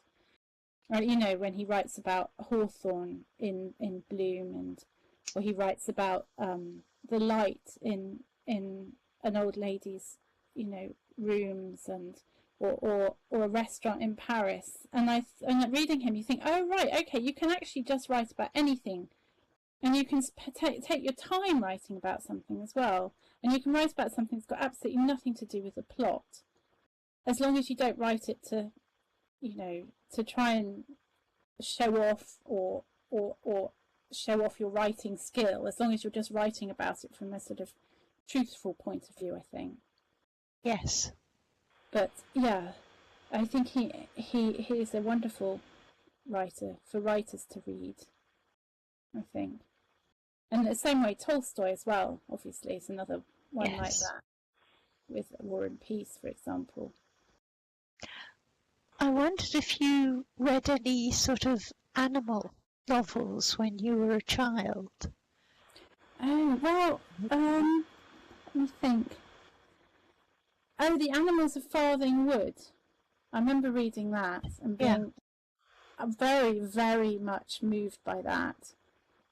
S2: When he writes about Hawthorne in bloom, or he writes about the light in an old lady's rooms, or a restaurant in Paris, and reading him, you think, oh right, okay, you can actually just write about anything, and you can take your time writing about something as well, and you can write about something that's got absolutely nothing to do with the plot, as long as you don't write it to try and show off or show off your writing skill, as long as you're just writing about it from a sort of truthful point of view, I think.
S1: Yes.
S2: But yeah, I think he is a wonderful writer for writers to read, I think. And the same way Tolstoy as well, obviously, is another one like that, with War and Peace, for example.
S1: I wondered if you read any sort of animal novels when you were a child.
S2: Oh, well, let me think. Oh, The Animals of Farthing Wood. I remember reading that and being very, very much moved by that.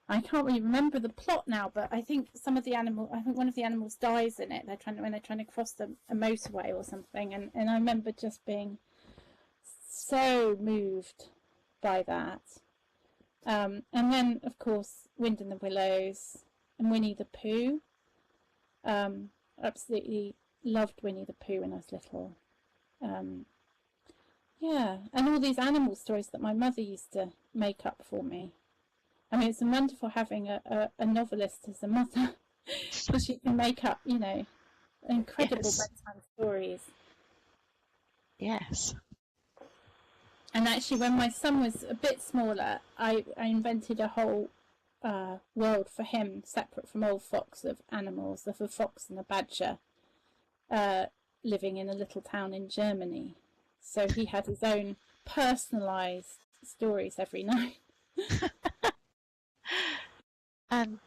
S2: I can't really remember the plot now, but I think one of the animals dies in it. When they're trying to cross a motorway or something, and I remember just being so moved by that. And then, of course, Wind in the Willows and Winnie the Pooh. Absolutely loved Winnie the Pooh when I was little. And all these animal stories that my mother used to make up for me. I mean, it's wonderful having a novelist as a mother, because she can make up, incredible bedtime stories.
S1: Yes.
S2: And actually, when my son was a bit smaller, I invented a whole world for him, separate from Old Fox, of animals, of a fox and a badger. living in a little town in Germany. So he had his own personalised stories every night.
S1: And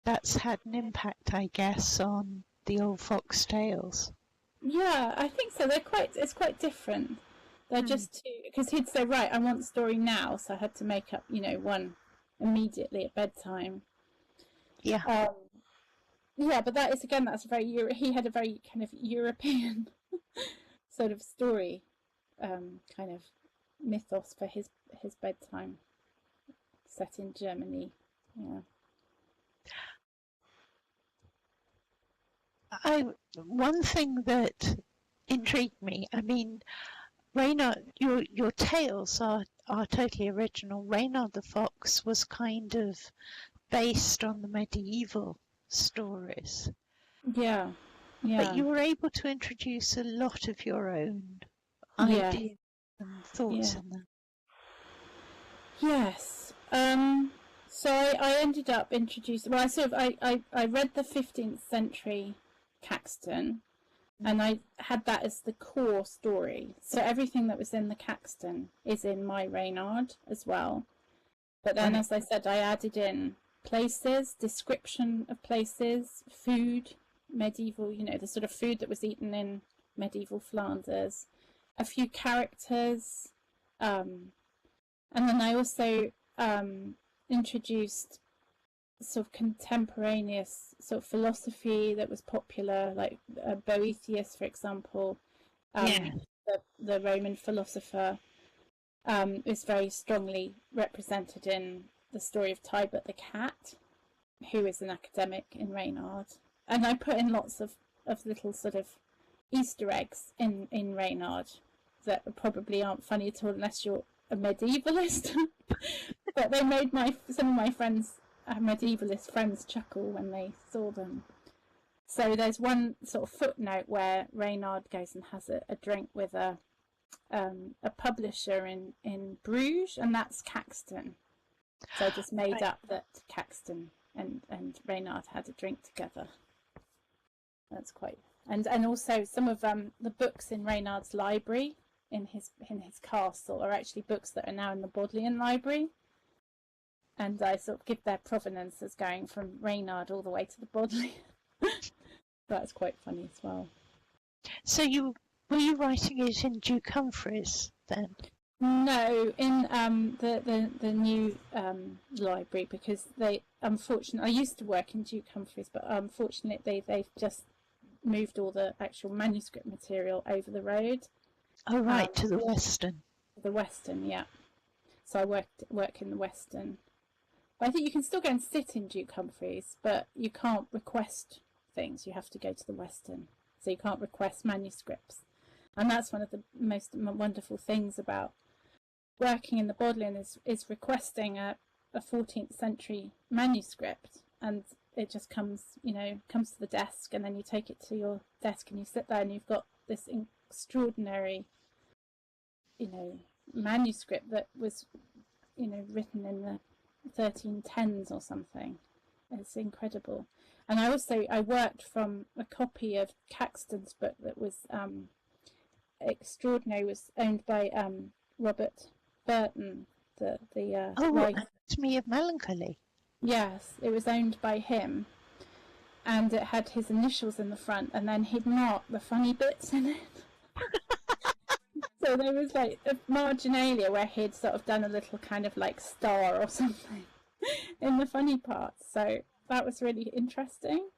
S1: that's had an impact, I guess, on the old fox tales.
S2: Yeah, I think so. It's quite different. They're just too, because he'd say, right, I want the story now, so I had to make up, one immediately at bedtime.
S1: Yeah.
S2: Yeah, but that's he had a very kind of European sort of story, kind of mythos for his bedtime, set in Germany. Yeah.
S1: One thing that intrigued me, I mean, Reynard, your tales are totally original. Reynard the Fox was kind of based on the medieval stories.
S2: Yeah.
S1: But you were able to introduce a lot of your own ideas and thoughts in them.
S2: Yes. So I ended up introducing. Well, I read the 15th century Caxton, and I had that as the core story. So everything that was in the Caxton is in my Reynard as well. But then, as I said, I added in places, description of places, food, medieval, the sort of food that was eaten in medieval Flanders, a few characters, and then I also introduced sort of contemporaneous sort of philosophy that was popular, like Boethius, for example, the Roman philosopher, is very strongly represented in the story of Tybert the cat, who is an academic in Reynard. And I put in lots of little sort of Easter eggs in Reynard that probably aren't funny at all unless you're a medievalist. But they made some of my friends, medievalist friends, chuckle when they saw them. So there's one sort of footnote where Reynard goes and has a drink with a publisher in Bruges, and that's Caxton. So I just made up that Caxton and Reynard had a drink together. That's quite, and also some of the books in Reynard's library in his castle are actually books that are now in the Bodleian Library, and I sort of give their provenance as going from Reynard all the way to the Bodleian. That's quite funny as well.
S1: So were you writing it in Duke Humphreys then?
S2: No, in the new library, because I used to work in Duke Humphreys, but unfortunately they've just moved all the actual manuscript material over the road.
S1: Oh, right, to the Western.
S2: The Western, yeah. So I work in the Western. But I think you can still go and sit in Duke Humphreys, but you can't request things. You have to go to the Western. So you can't request manuscripts. And that's one of the most wonderful things about working in the Bodleian is requesting a 14th century manuscript, and it just comes to the desk, and then you take it to your desk and you sit there and you've got this extraordinary manuscript that was written in the 1310s or something. It's incredible. And I worked from a copy of Caxton's book that was extraordinary, was owned by Robert Burton, the
S1: Anatomy of Melancholy.
S2: Yes, it was owned by him, and it had his initials in the front, and then he'd marked the funny bits in it. So there was like a marginalia where he'd sort of done a little kind of like star or something in the funny parts. So that was really interesting,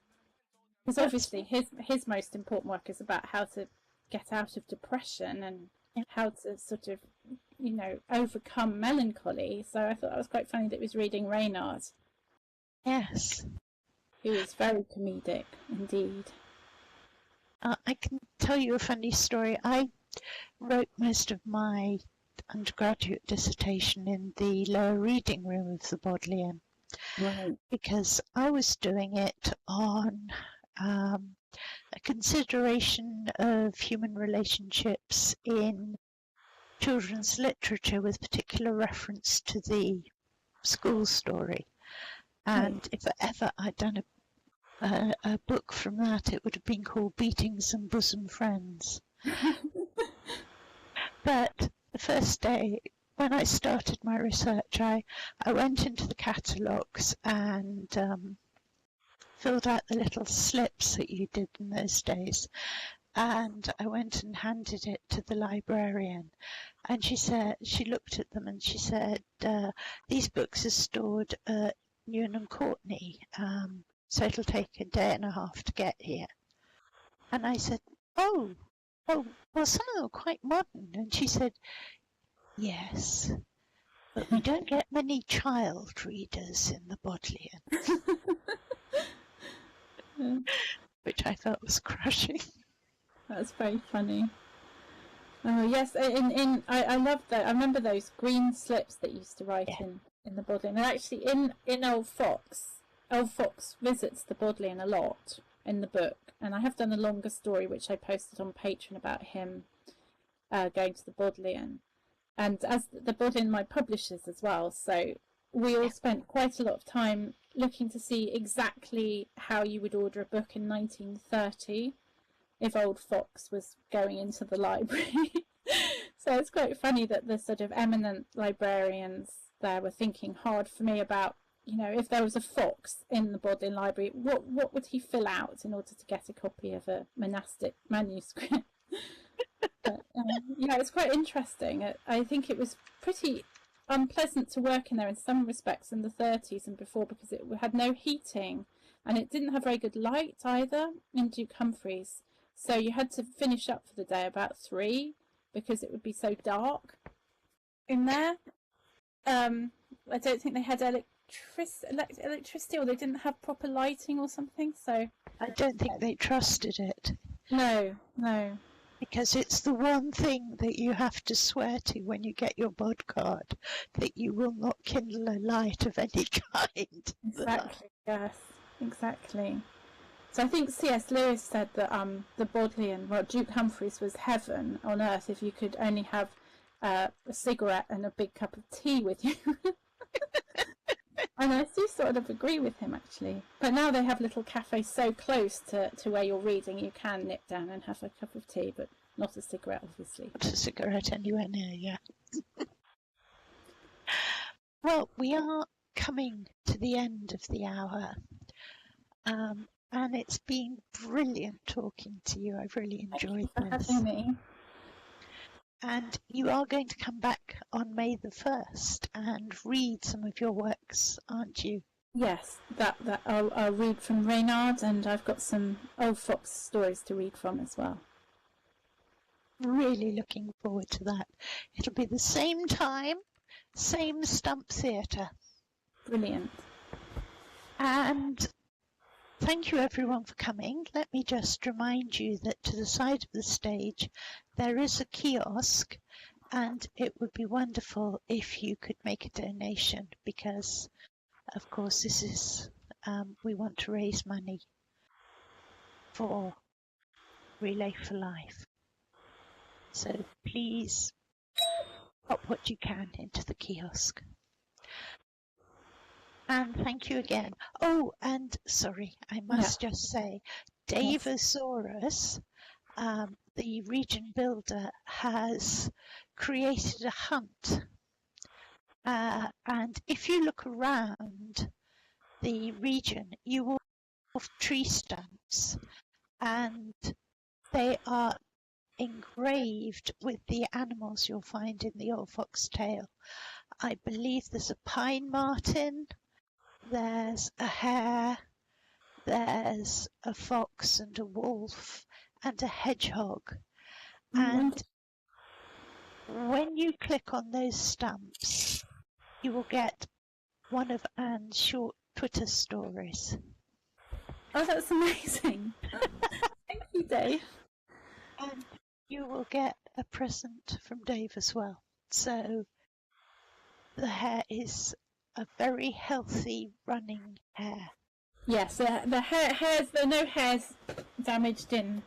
S2: because obviously his most important work is about how to get out of depression and how to sort of overcome melancholy. So I thought that was quite funny that he was reading Reynard.
S1: Yes,
S2: who is very comedic indeed.
S1: I can tell you a funny story. I wrote most of my undergraduate dissertation in the lower reading room of the Bodleian,
S2: right,
S1: because I was doing it on a consideration of human relationships in children's literature, with particular reference to the school story. And if ever I'd done a a book from that, it would have been called Beating Some Bosom Friends. But the first day, when I started my research, I went into the catalogues and filled out the little slips that you did in those days. And I went and handed it to the librarian. And she looked at them and she said, these books are stored at Newnham Courtney, so it'll take a day and a half to get here. And I said, oh, well, some of them are quite modern. And she said, yes, but we don't get many child readers in the Bodleian. Which I felt was crushing.
S2: That's very funny. Oh yes, I love that. I remember those green slips that you used to write in the Bodleian. And actually, in Old Fox visits the Bodleian a lot in the book, and I have done a longer story which I posted on Patreon about him going to the Bodleian, and as the Bodleian my publishers as well. So we all spent quite a lot of time looking to see exactly how you would order a book in 1930. If Old Fox was going into the library. So it's quite funny that the sort of eminent librarians there were thinking hard for me about, if there was a fox in the Bodleian Library, what would he fill out in order to get a copy of a monastic manuscript? But, it's quite interesting. I think it was pretty unpleasant to work in there in some respects in the 30s and before, because it had no heating and it didn't have very good light either in Duke Humphreys. So you had to finish up for the day about 3 because it would be so dark in there. I don't think they had electricity, or they didn't have proper lighting or something. So
S1: I don't think they trusted it.
S2: No.
S1: Because it's the one thing that you have to swear to when you get your bod card, that you will not kindle a light of any kind.
S2: Exactly, yes, exactly. So I think C.S. Lewis said that the Bodleian, Duke Humphreys was heaven on earth if you could only have a cigarette and a big cup of tea with you. And I do sort of agree with him, actually. But now they have little cafes so close to where you're reading, you can nip down and have a cup of tea, but not a cigarette, obviously.
S1: Not a cigarette anywhere near, yeah. Well, we are coming to the end of the hour. And it's been brilliant talking to you. I've really enjoyed this.
S2: Thank you for having me.
S1: And you are going to come back on May the 1st and read some of your works, aren't you?
S2: Yes, that I'll read from Reynard, and I've got some Old Fox stories to read from as well.
S1: Really looking forward to that. It'll be the same time, same Stump Theatre.
S2: Brilliant.
S1: And thank you everyone for coming. Let me just remind you that to the side of the stage there is a kiosk, and it would be wonderful if you could make a donation, because of course this is we want to raise money for Relay for Life. So please pop what you can into the kiosk. And thank you again. Oh, and sorry, I must just say, Davosaurus, the region builder, has created a hunt. And if you look around the region, you will have tree stumps, and they are engraved with the animals you'll find in the Old Fox Tale. I believe there's a pine marten, there's a hare, there's a fox and a wolf and a hedgehog. And when you click on those stamps, you will get one of Anne's short Twitter stories.
S2: Oh, that's amazing. Thank you, Dave.
S1: And you will get a present from Dave as well. So the hare is a very healthy running hare.
S2: Yes, the hairs. There are no hairs damaged in